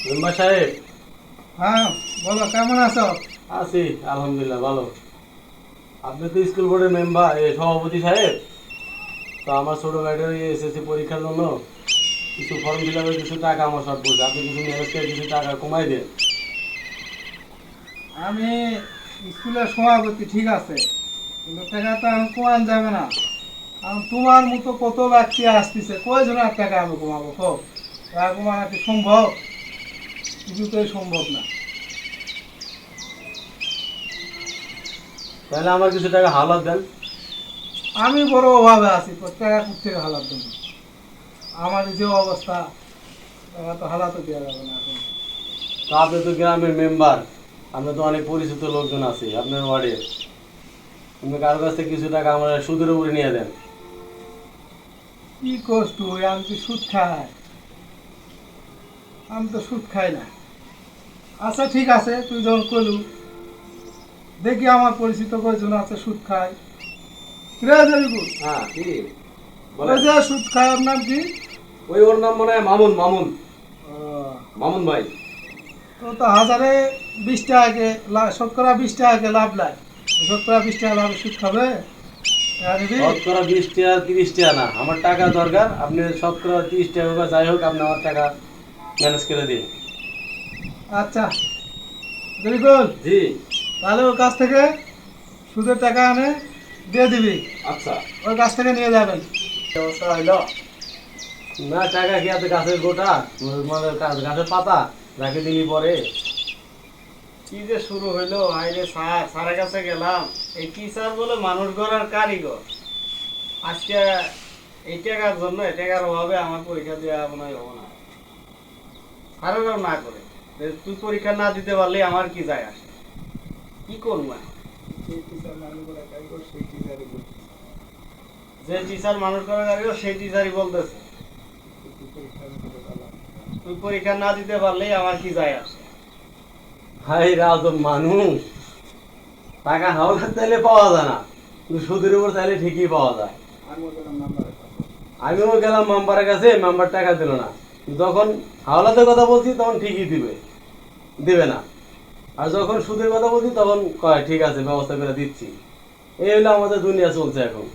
Member সাহেব। হ্যাঁ বলো, কেমন আছো? আছি আলহামদুলিল্লাহ ভালো। আপনি তো স্কুল বোর্ডের মেম্বার সভাপতি সাহেব। তো আমার ছোট ভাইটার এসএসসি পরীক্ষার জন্য কিছু ফর্ম ফিল আপে কিছু টাকা আমার শর্ট পড়ছে, আপনি কিছু ম্যানেজ করে কিছু টাকা কমাই দেন। আমি স্কুলের সভাপতি ঠিক আছে, কিন্তু টাকা তো আমি কমান যাবে না। কারণ তোমার মতো কত ব্যক্তি আসতেছে, কয়জনের টাকা আমি কমাবো? কো টাকা কমানো কি সম্ভব? কিছুতেই সম্ভব না। তাহলে আমার কিছু টাকা হাওলাত দেন। আমি বড় অভাবে আছি, তো টাকা কোথেকে হালাত দেবো? আমার যে অবস্থা, টাকা তো হালাতে দেওয়া যাবে না এখন। তো আপনি তো গ্রামের মেম্বার, আপনার তো অনেক পরিচিত লোকজন আছে আপনার ওয়ার্ডে। আপনি কারোর কাছ থেকে কিছু টাকা আমার সুদের উপরে নিয়ে দেন। কি করছ তুই? আমি কি সুদ খাই? আমি তো সুদ খাই না। আচ্ছা ঠিক আছে, তুই যখন করলু, দেখি আমার পরিচিত কয়জন আছে সুদ খায়। হ্যাঁ কি ওই যে সুদ খায়, ওর নাম কি? ওর নাম মনে হয় মামুন। মামুন ও, মামুন ভাই। তো তো হাজারে 20 টাকা শতকরা 20 টাকা লাভ লাই, শতকরা 20 টাকা লাভ সুদ খাবে? টাকা দিবি? শতকরা 20 টাকা 30 টাকা না, আমার টাকা দরকার। আপনি শতকরা 30 টাকা বা যাই হোক, আপনি আমার টাকা ম্যানেজ করে দিন। আচ্ছা বিলকুল, জি। তাহলে ওর কাছ থেকে সুদের টাকা আনে দিয়ে দিবি। আচ্ছা। ওর কাছ থেকে নিয়ে যাবেন। ব্যবস্থা হইল? না, টাকা কি আছে? গাছের গোটা মানে গাছের পাতা রাখে দিলি পরে। কি যে শুরু হইলো, আইলে স্যারের কাছে গেলাম। এই টিচার বলে মানুষ গড়ার কারিগর। আজকে এই টাকার জন্য, এই টাকার অভাবে আমার পরীক্ষা দেওয়া মনে হয় হবো না। স্যারেরাও না করে যে তুই পরীক্ষা না দিতে পারলে আমার কি যায় আসে, কি করবো এখন? যে টিচার মানুষ করার কারিগর সেই টিচারই বলতেছে তুই পরীক্ষা না দিতে পারলেই আমার কি যায় আসে। ভাই রাজ মানুষ, টাকা হাওলাত চাইলে পাওয়া যায় না, কিন্তু সুদের উপর চাইলে ঠিকই পাওয়া যায়। আমিও গেলাম মেম্বারের কাছে, মেম্বার টাকা দিল না। যখন হাওলাতের কথা বলছি তখন ঠিকই দিবে না। আর যখন সুদের কথা বলছি তখন কয় ঠিক আছে, ব্যবস্থা করে দিচ্ছি। এই হলো আমাদের দুনিয়া চলছে এখন।